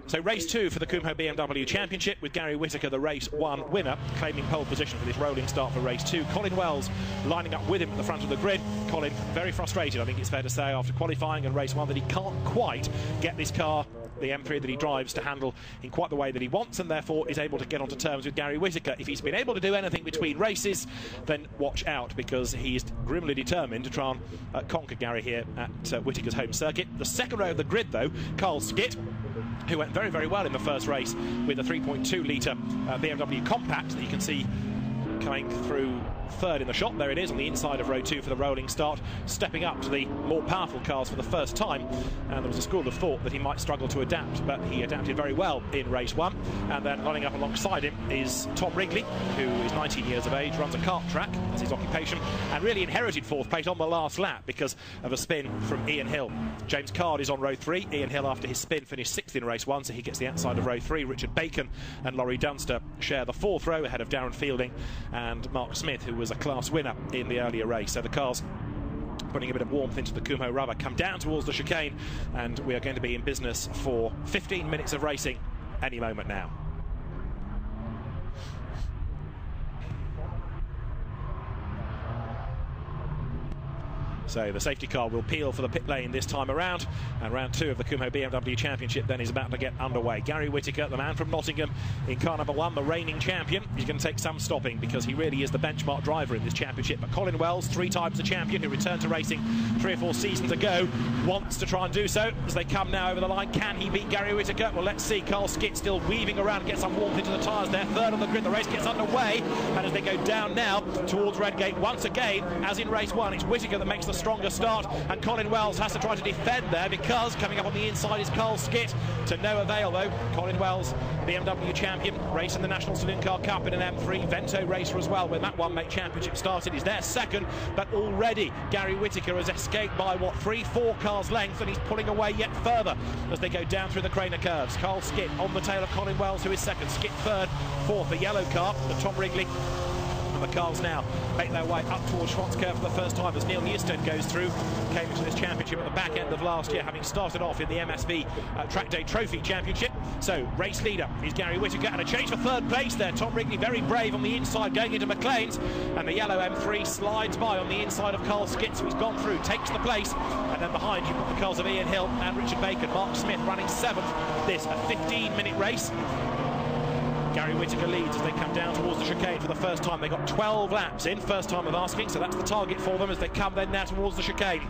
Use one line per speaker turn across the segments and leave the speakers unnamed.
So race 2 for the Kumho BMW Championship, with Gary Whittaker, the race 1 winner, claiming pole position for this rolling start for race 2. Colin Wells lining up with him at the front of the grid. Colin very frustrated, I think it's fair to say, after qualifying in race 1 that he can't quite get this car, the M3 that he drives, to handle in quite the way that he wants, and therefore is able to get onto terms with Gary Whittaker. If he's been able to do anything between races, then watch out, because he's grimly determined to try and conquer Gary here at Whittaker's home circuit. The second row of the grid, though, Carl Skitt, who went very, very well in the first race with a 3.2 litre BMW compact that you can see coming through third in the shot. There it is on the inside of row 2 for the rolling start, stepping up to the more powerful cars for the first time, and there was a school of thought that he might struggle to adapt, but he adapted very well in race 1. And then lining up alongside him is Tom Wrigley, who is 19 years of age, runs a kart track, that's his occupation, and really inherited fourth place on the last lap because of a spin from Ian Hill. James Card is on row 3. Ian Hill, after his spin, finished 6th in race 1, so he gets the outside of row 3. Richard Bacon and Laurie Dunster share the 4th row ahead of Darren Fielding and Mark Smith, who was a class winner in the earlier race. So the cars putting a bit of warmth into the Kumho rubber come down towards the chicane, and we are going to be in business for 15 minutes of racing any moment now. So the safety car will peel for the pit lane this time around, and round 2 of the Kumho BMW Championship then is about to get underway. Gary Whittaker, the man from Nottingham in car number 1, the reigning champion, he's going to take some stopping because he really is the benchmark driver in this championship. But Colin Wells, 3 times the champion, who returned to racing 3 or 4 seasons ago, wants to try and do so as they come now over the line. Can he beat Gary Whittaker? Well, let's see. Carl Skitt still weaving around, gets some warmth into the tyres there. Third on the grid, the race gets underway, and as they go down now towards Redgate, once again, as in race 1, it's Whittaker that makes the stronger start, and Colin Wells has to try to defend there, because coming up on the inside is Carl Skitt, to no avail though. Colin Wells, BMW champion, racing the National Saloon Car Cup in an M3, Vento racer as well when that one-make championship started. He's there second, but already Gary Whittaker has escaped by what, 3-4 cars length, and he's pulling away yet further as they go down through the Craner curves. Carl Skitt on the tail of Colin Wells, who is second. Skitt third, fourth the yellow car, the Tom Wrigley. The cars now make their way up towards Schwarzkopf for the first time as Neil Easton goes through. Came into this championship at the back end of last year, having started off in the MSV Track Day Trophy Championship. So race leader is Gary Whittaker, and a change for third place there. Tom Wrigley very brave on the inside going into McLean's, and the yellow M3 slides by on the inside of Carl Skitt, so he's gone through, takes the place, and then behind you've got the cars of Ian Hill and Richard Bacon. Mark Smith running 7th. This a 15-minute race. Gary Whittaker leads as they come down towards the chicane for the first time. They got 12 laps in, first time of asking, so that's the target for them as they come then now towards the chicane.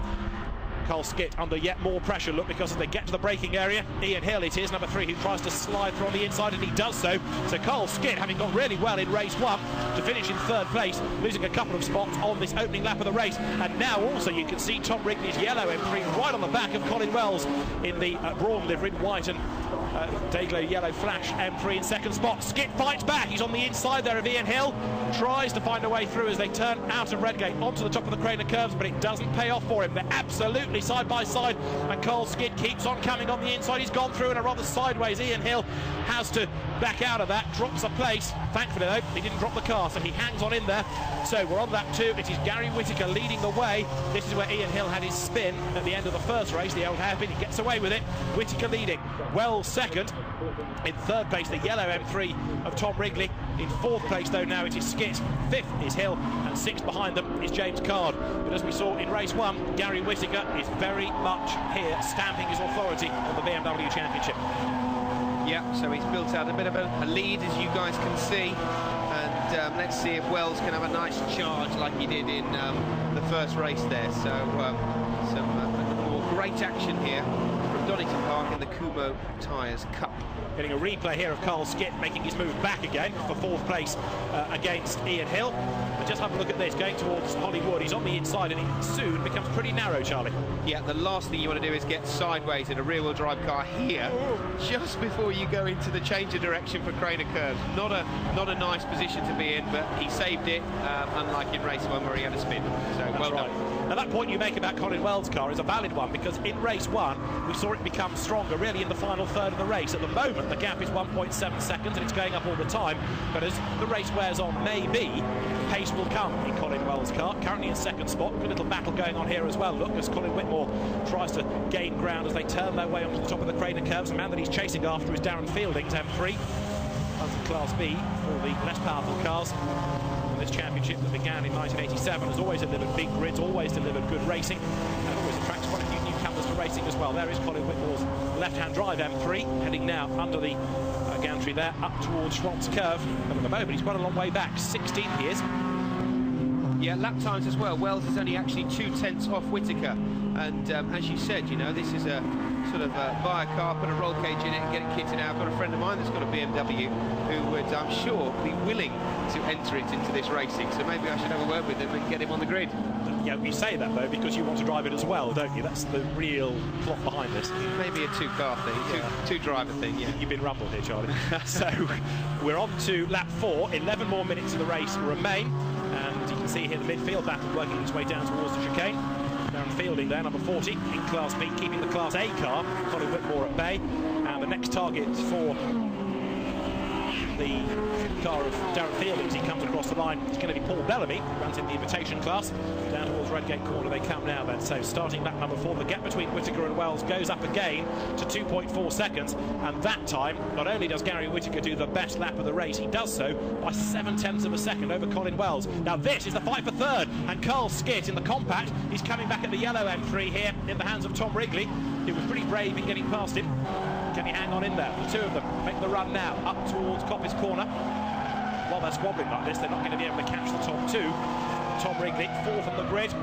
Carl Skitt under yet more pressure, look, because as they get to the braking area, Ian Hill it is, number 3, who tries to slide through on the inside, and he does so. So Carl Skitt, having gone really well in race 1, to finish in 3rd place, losing a couple of spots on this opening lap of the race. And now also you can see Tom Wrigley's yellow M3 right on the back of Colin Wells in the Brawn livery, white and Dayglow yellow flash M3 in 2nd spot. Skitt fights back, he's on the inside there of Ian Hill, tries to find a way through as they turn out of Redgate onto the top of the Craner curves, but it doesn't pay off for him. They're absolutely side by side, and Carl Skitt keeps on coming on the inside. He's gone through in a rather sideways. Ian Hill has to back out of that, drops a place. Thankfully though, he didn't drop the car, so he hangs on in there. So we're on lap 2. It is Gary Whittaker leading the way. This is where Ian Hill had his spin at the end of the first race, the old hairpin. He gets away with it. Whittaker leading. Wells second. In 3rd place, the yellow M3 of Tom Wrigley. In 4th place though now it is Skitt. 5th is Hill, and 6th behind them is James Card. But as we saw in race 1, Gary Whittaker is very much here stamping his authority on the BMW Championship.
Yeah, so he's built out a bit of a lead, as you guys can see, and let's see if Wells can have a nice charge like he did in the first race there. So some more great action here from Donnington Park in the Kumho Tyres Cup.
Getting a replay here of Carl Skitt making his move back again for 4th place against Ian Hill. But just have a look at this, going towards Hollywood. He's on the inside, and it soon becomes pretty narrow, Charlie. Yeah,
the last thing you want to do is get sideways in a rear-wheel drive car here, just before you go into the change of direction for Craner curves. Not a nice position to be in, but he saved it, unlike in race 1 where he had a spin. So well done.
Now that point you make about Colin Wells' car is a valid one, because in race 1 we saw sure it becomes stronger really in the final third of the race. At the moment, the gap is 1.7 seconds, and it's going up all the time. But as the race wears on, maybe pace will come in Colin Wells' car. Currently in second spot. Good little battle going on here as well. Look, as Colin Whitmore tries to gain ground as they turn their way onto the top of the Craner curves. The man that he's chasing after is Darren Fielding's M3. Runs in Class B for the less powerful cars. This championship that began in 1987 has always delivered big grids, always delivered good racing, and always attracts quite a few newcomers to racing as well. There is Colin Whitmore's left-hand drive M3, heading now under the gantry there, up towards Schwant's curve. But at the moment, he's quite a long way back. 16th he is.
Yeah, lap times as well. Wells is only actually 2/10 off Whittaker. And as you said, you know, this is a sort of buy a car, put a roll cage in it and get it kitted out. I've got a friend of mine that's got a BMW who would, I'm sure, be willing to enter it into this racing. So maybe I should have a word with him and get him on the grid.
Yeah, you say that, though, because you want to drive it as well, don't you? That's the real plot behind this.
Maybe a two-car thing, two-driver thing, yeah.
You've been rumbled here, Charlie. So we're on to lap 4. 11 more minutes of the race remain. And you can see here the midfield battle working its way down towards the chicane. Darren Fielding there, number 40, in Class B, keeping the Class A car, Colin Whitmore at bay. And the next target for the car of Darren Fielding as he comes across the line is going to be Paul Bellamy, who runs in the invitation class. Down towards Redgate Corner they come now then. So starting lap number 4, the gap between Whittaker and Wells goes up again to 2.4 seconds. And that time, not only does Gary Whittaker do the best lap of the race, he does so by 7/10 of a second over Colin Wells. Now this is the fight for third, and Carl Skitt in the compact. He's coming back at the yellow M3 here in the hands of Tom Wrigley. He was pretty brave in getting past him. Can he hang on in there? The two of them make the run now up towards Coppice Corner. While they're squabbling like this, they're not going to be able to catch the top two. Tom Wrigley, fourth on the grid,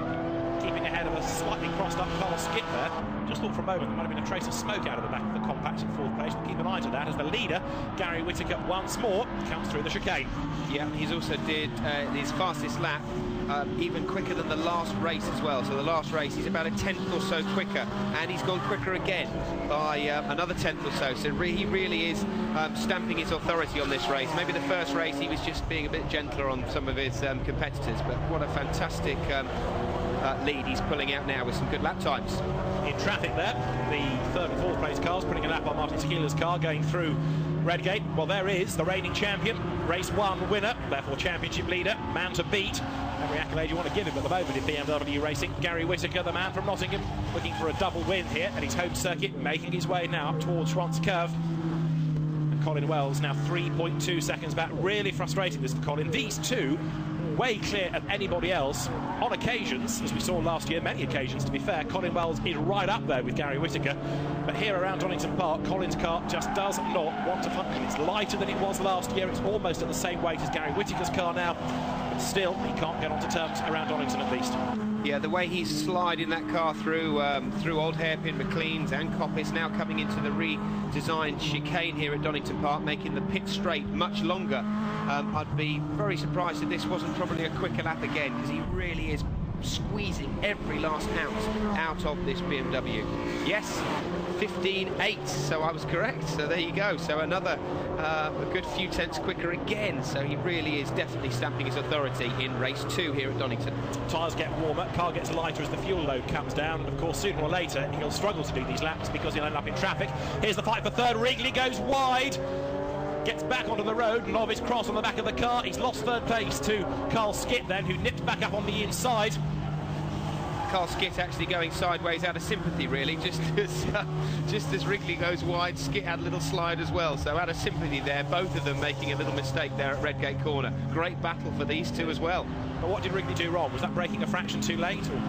keeping ahead of a slightly crossed up Carl Skitt there. Just thought for a moment there might have been a trace of smoke out of the back of the compact in fourth place. We'll keep an eye to that as the leader, Gary Whittaker, once more comes through the chicane. Yeah,
he's also did his fastest lap even quicker than the last race as well. So the last race he's about a 10th or so quicker, and he's gone quicker again by another 10th or so. So he really is stamping his authority on this race. Maybe the first race he was just being a bit gentler on some of his competitors, but what a fantastic lead he's pulling out now with some good lap times.
In traffic there, the third and fourth place cars putting a lap on Martin Skeeler's car going through Redgate. Well, there is the reigning champion, race 1 winner, therefore championship leader, man to beat. Every accolade you want to give him at the moment in BMW racing. Gary Whittaker, the man from Nottingham, looking for a double win here at his home circuit, making his way now up towards Schwant's curve. And Colin Wells now 3.2 seconds back. Really frustrating this for Colin. These two way clear of anybody else. On occasions, as we saw last year, many occasions to be fair, Colin Wells is right up there with Gary Whittaker. But here around Donington Park, Colin's car just does not want to function. It's lighter than it was last year. It's almost at the same weight as Gary Whittaker's car now. But still, he can't get onto terms around Donington at least.
Yeah, the way he's sliding that car through Old Hairpin, McLean's and Coppice, now coming into the redesigned chicane here at Donington Park, making the pit straight much longer. I'd be very surprised if this wasn't probably a quicker lap again, because he really is squeezing every last ounce out of this BMW. Yes, 15.8, so I was correct. So there you go. So another a good few tenths quicker again. So he really is definitely stamping his authority in race 2 here at Donington.
Tyres get warmer, car gets lighter as the fuel load comes down. And of course, sooner or later, he'll struggle to do these laps because he'll end up in traffic. Here's the fight for third. Wrigley goes wide. Gets back onto the road, novice cross on the back of the car. He's lost third place to Carl Skitt then, who nipped back up on the inside.
Carl Skitt actually going sideways out of sympathy, really, just as Wrigley goes wide, Skitt had a little slide as well, so out of sympathy there, both of them making a little mistake there at Redgate Corner. Great battle for these two as well.
But what did Wrigley do wrong? Was that braking a fraction too late? Or?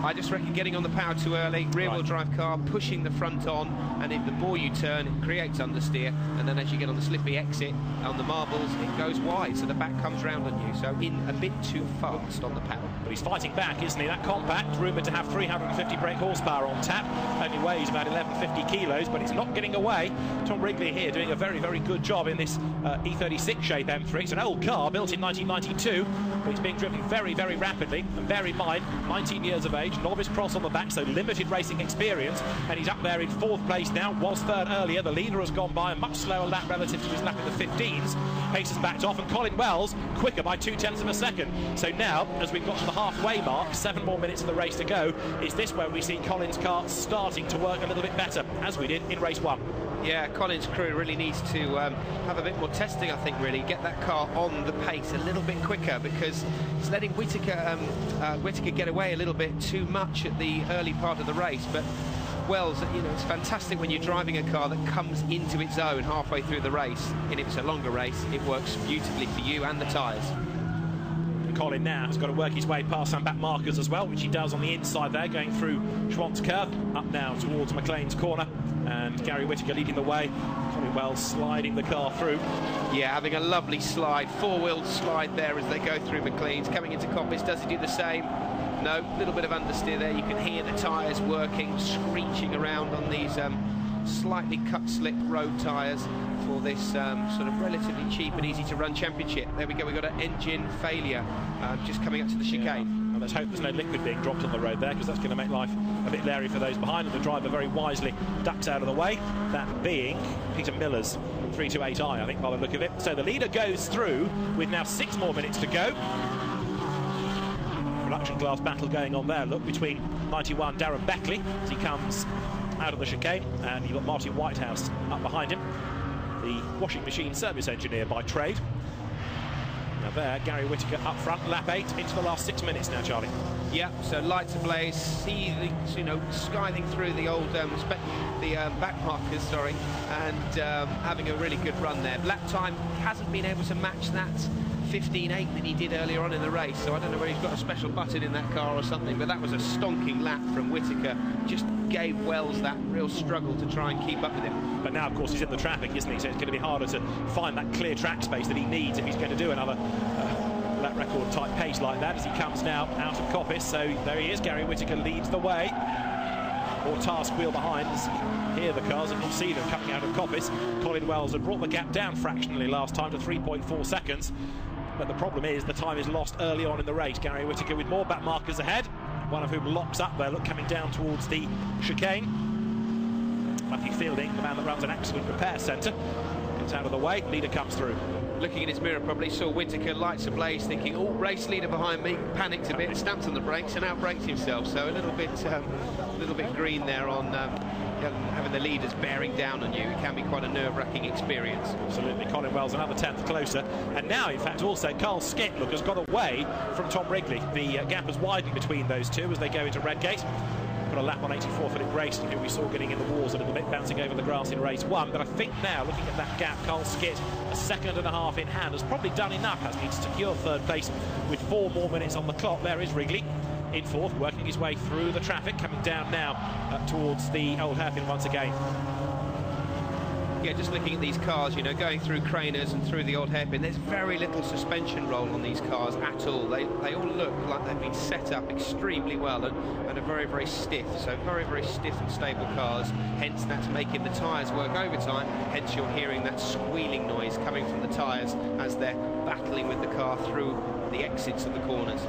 I just reckon getting on the power too early, rear-wheel drive car, pushing the front on, and the more you turn, it creates understeer, and then as you get on the slippy exit, on the marbles, it goes wide, so the back comes round on you, so in a bit too fast on the power.
But he's fighting back, isn't he? That compact, rumoured to have 350 brake horsepower on tap, only weighs about 1150 kilos, but it's not getting away. Tom Wrigley here doing a very, very good job in this E36 shape M3. It's an old car, built in 1992, but it's being driven very, very rapidly, and bear in mind, 19 years of age, age, novice cross on the back, so limited racing experience, and he's up there in 4th place now, was 3rd earlier. The leader has gone by a much slower lap relative to his lap in the 15s. Pace has backed off, and Colin Wells quicker by 0.2 of a second. So now, as we've got to the halfway mark, 7 more minutes of the race to go, is this where we see Colin's car starting to work a little bit better, as we did in race 1.
Yeah, Colin's crew really needs to have a bit more testing, I think, really. Get that car on the pace a little bit quicker, because it's letting Whittaker get away a little bit too much at the early part of the race. But Wells, you know, it's fantastic when you're driving a car that comes into its own halfway through the race. And if it's a longer race, it works beautifully for you and the tyres.
Colin now has got to work his way past some back markers as well, which he does on the inside there, going through Schwant's curve, up now towards McLean's corner, and Gary Whittaker leading the way. Colin Wells sliding the car through. Yeah, having a lovely slide, 4-wheeled slide there as they go through McLean's. Coming into Coppice, does he do the same? No, a little bit of understeer there. You can hear the tyres working, screeching around on these slightly cut-slip road tyres for this sort of relatively cheap and easy-to-run championship. There we go, we've got an engine failure just coming up to the chicane. Yeah. And let's hope there's no liquid being dropped on the road there, because that's going to make life a bit leery for those behind, and the driver very wisely ducks out of the way, that being Peter Miller's 328i, I think, by the look of it. So the leader goes through with now 6 more minutes to go. Production class battle going on there, look, between 91 Darren Beckley as he comes out of the chicane, and you've got Martin Whitehouse up behind him, the washing machine service engineer by trade. Now there, Gary Whittaker up front, lap 8 into the last 6 minutes now, Charlie.
Yeah, so lights ablaze, seething, you know, skiving through the old back markers, sorry, and having a really good run there. Lap time hasn't been able to match that 15.8 that he did earlier on in the race, so I don't know whether he's got a special button in that car or something, but that was a stonking lap from Whittaker. Just gave Wells that real struggle to try and keep up with him.
But now, of course, he's in the traffic, isn't he? So it's going to be harder to find that clear track space that he needs if he's going to do another lap record type pace like that, as he comes now out of Coppice. So there he is, Gary Whittaker leads the way. Or task wheel behind, as you hear the cars and you see them coming out of Coppice. Colin Wells had brought the gap down fractionally last time to 3.4 seconds. But the problem is the time is lost early on in the race. Gary Whittaker with more back markers ahead, one of whom locks up there, look, coming down towards the chicane. Matthew Fielding, the man that runs an accident repair centre, gets out of the way, leader comes through.
Looking in his mirror, probably saw Whittaker, lights ablaze, thinking, oh, race leader behind me, panicked a bit, stamped on the brakes and out-braked himself. So a little bit green there on having the leaders bearing down on you. It can be quite a nerve-wracking experience.
Absolutely. Colin Wells another 10th closer, and now in fact also Carl Skitt, look, has got away from Tom Wrigley. The gap has widened between those two as they go into Redgate. Put a lap on 84 Philip Grayson, who we saw getting in the wars a little bit, bouncing over the grass in race 1. But I think now, looking at that gap, Carl Skitt, a 2.5 seconds in hand, has probably done enough, hasn't he, to secure 3rd place with 4 more minutes on the clock. There is Wrigley in 4th, working his way through the traffic, coming down now towards the old hairpin once again.
Yeah, just looking at these cars, you know, going through Craners and through the old hairpin, there's very little suspension roll on these cars at all. They all look like they've been set up extremely well and are very, very stiff. So very, very stiff and stable cars. Hence, that's making the tyres work overtime. Hence, you're hearing that squealing noise coming from the tyres as they're battling with the car through the exits of the corners.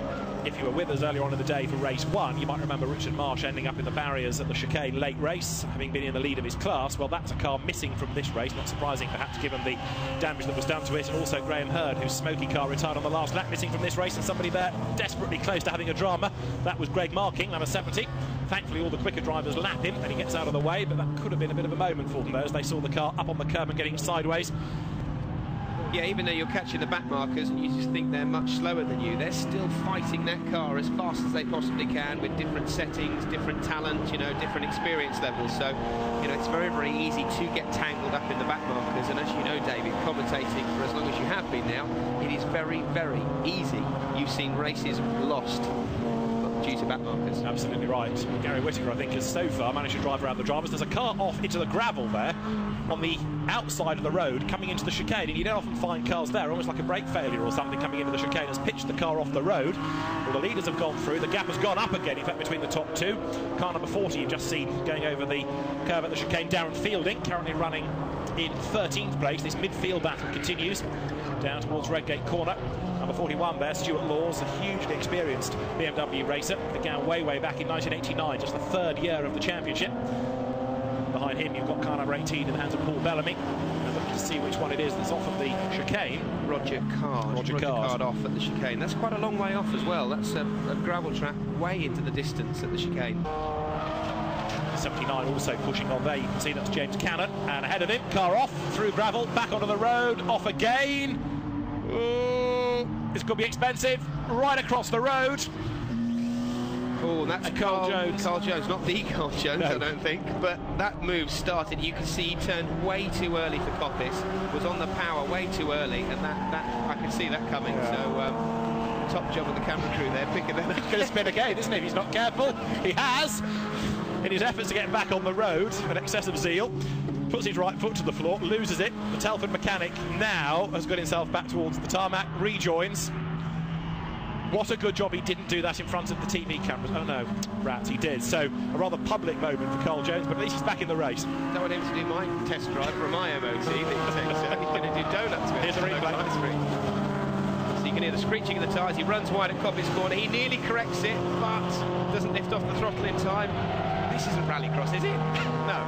If you were with us earlier on in the day for race 1, you might remember Richard Marsh ending up in the barriers at the chicane late race, having been in the lead of his class. Well, that's a car missing from this race, not surprising perhaps given the damage that was done to it, and also Graham Hurd, whose smoky car retired on the last lap, missing from this race, and somebody there desperately close to having a drama. That was Greg Marking, number 70. Thankfully, all the quicker drivers lap him and he gets out of the way, but that could have been a bit of a moment for them, though, as they saw the car up on the curb and getting sideways.
Yeah, even though you're catching the back markers and you just think they're much slower than you, they're still fighting that car as fast as they possibly can with different settings, different talent, you know, different experience levels. So, you know, it's very, very easy to get tangled up in the back markers. And as you know, David, commentating for as long as you have been now, it is very, very easy. You've seen races lost due to back markers.
Absolutely right. Gary Whittaker, I think, has so far managed to drive around the drivers. There's a car off into the gravel there on the outside of the road coming into the chicane, and you don't often find cars there, almost like a brake failure or something coming into the chicane has pitched the car off the road. Well, the leaders have gone through, the gap has gone up again, in fact, between the top two. Car number 40 you've just seen going over the curve at the chicane, Darren Fielding, currently running in 13th place. This midfield battle continues down towards Redgate Corner. Number 41 there, Stuart Laws, a hugely experienced BMW racer. Began way back in 1989, just the third year of the championship. Behind him, you've got car number 18 in the hands of Paul Bellamy. And looking to see which one it is that's off of the chicane.
Roger Card off at the chicane. That's quite a long way off as well. That's a gravel track way into the distance at the chicane.
79 also pushing on there. You can see that's James Cannon. And ahead of him, car off, through gravel, back onto the road, off again. Ooh, this could be expensive. Right across the road.
Oh, that's
Carl Jones.
Carl Jones, not the Carl Jones, no. I don't think. But that move started. You can see he turned way too early for Coppice. Was on the power way too early, and that I could see that coming. Yeah. So top job of the camera crew there, picking that up.
He's going to spin again, isn't he? If he's not careful. He has. In his efforts to get back on the road, an excess of zeal, puts his right foot to the floor, loses it. The Telford mechanic now has got himself back towards the tarmac, rejoins. What a good job he didn't do that in front of the TV cameras. Oh no, rats, he did. So a rather public moment for Carl Jones, but at least he's back in the race.
I want him to do my test drive for my MOT. He's going to do donuts with it.
Here's the replay.
So you can hear the screeching of the tyres. He runs wide at Coppice Corner. He nearly corrects it, but doesn't lift off the throttle in time. This isn't rallycross, is it? No.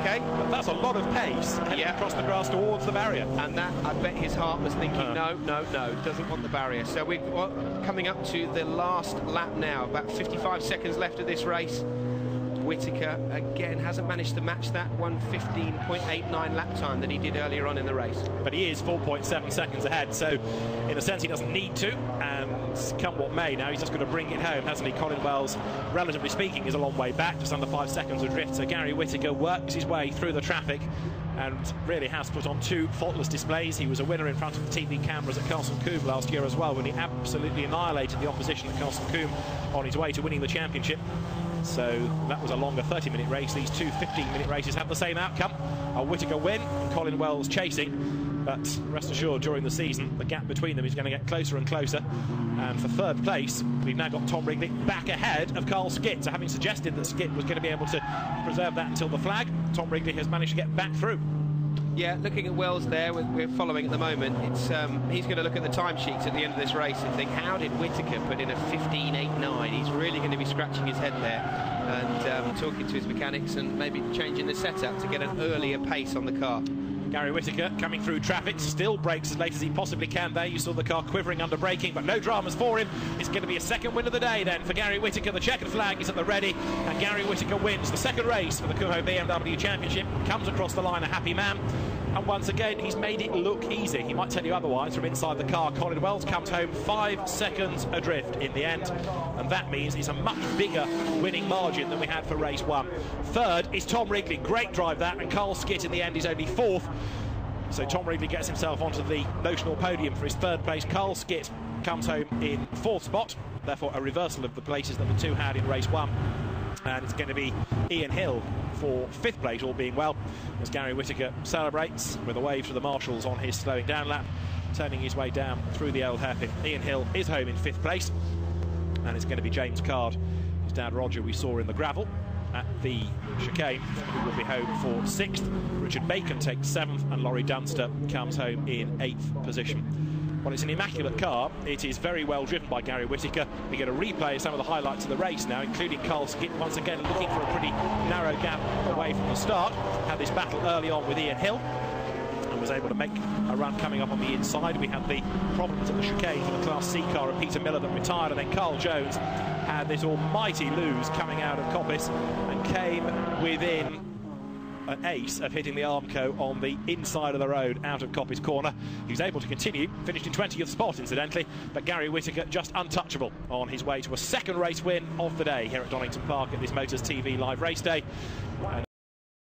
Okay.
But that's a lot of pace across the grass towards the barrier.
And that, I bet his heart was thinking, no, doesn't want the barrier. So we're coming up to the last lap now. About 55 seconds left of this race. Whittaker, again, hasn't managed to match that 1:15.89 lap time that he did earlier on in the race.
But he is 4.7 seconds ahead, so in a sense he doesn't need to, and come what may now, he's just got to bring it home, hasn't he? Colin Wells, relatively speaking, is a long way back, just under 5 seconds adrift, so Gary Whittaker works his way through the traffic and really has put on 2 faultless displays. He was a winner in front of the TV cameras at Castle Combe last year as well, when he absolutely annihilated the opposition at Castle Combe on his way to winning the championship. So that was a longer 30-minute race. These 2 15-minute races have the same outcome. A Whittaker win and Colin Wells chasing. But rest assured, during the season, the gap between them is going to get closer and closer. And for third place, we've now got Tom Wrigley back ahead of Carl Skitt. So having suggested that Skitt was going to be able to preserve that until the flag, Tom Wrigley has managed to get back through.
Yeah, looking at Wells there, we're following at the moment. It's he's going to look at the timesheets at the end of this race and think, how did Whittaker put in a 15.89? He's really going to be scratching his head there and talking to his mechanics and maybe changing the setup to get an earlier pace on the car.
Gary Whittaker coming through traffic, still brakes as late as he possibly can there. You saw the car quivering under braking, but no dramas for him. It's going to be a second win of the day then for Gary Whittaker. The checkered flag is at the ready, and Gary Whittaker wins the second race for the Kumho BMW Championship. Comes across the line a happy man, and once again he's made it look easy. He might tell you otherwise from inside the car. Colin Wells comes home 5 seconds adrift in the end, and that means it's a much bigger winning margin than we had for race 1. Third is Tom Wrigley, great drive that, and Carl Skitt in the end is only 4th. So Tom Wrigley gets himself onto the notional podium for his 3rd place. Carl Skitt comes home in 4th spot, therefore a reversal of the places that the 2 had in race 1. And it's going to be Ian Hill for 5th place, all being well, as Gary Whittaker celebrates with a wave to the marshals on his slowing down lap, turning his way down through the old hairpin. Ian Hill is home in 5th place, and it's going to be James Card, his dad Roger we saw in the gravel at the chicane, who will be home for 6th. Richard Bacon takes 7th, and Laurie Dunster comes home in 8th position. Well, it's an immaculate car. It is very well driven by Gary Whittaker. We get a replay of some of the highlights of the race now, including Carl Skitt once again looking for a pretty narrow gap away from the start. Had this battle early on with Ian Hill and was able to make a run coming up on the inside. We had the problems at the chicane for the Class C car of Peter Miller that retired, and then Carl Jones had this almighty lose coming out of Coppice and came within an ace of hitting the Armco on the inside of the road out of Coppice Corner. He was able to continue, finished in 20th spot incidentally, but Gary Whittaker just untouchable on his way to a 2nd race win of the day here at Donnington Park at this Motors TV live race day. And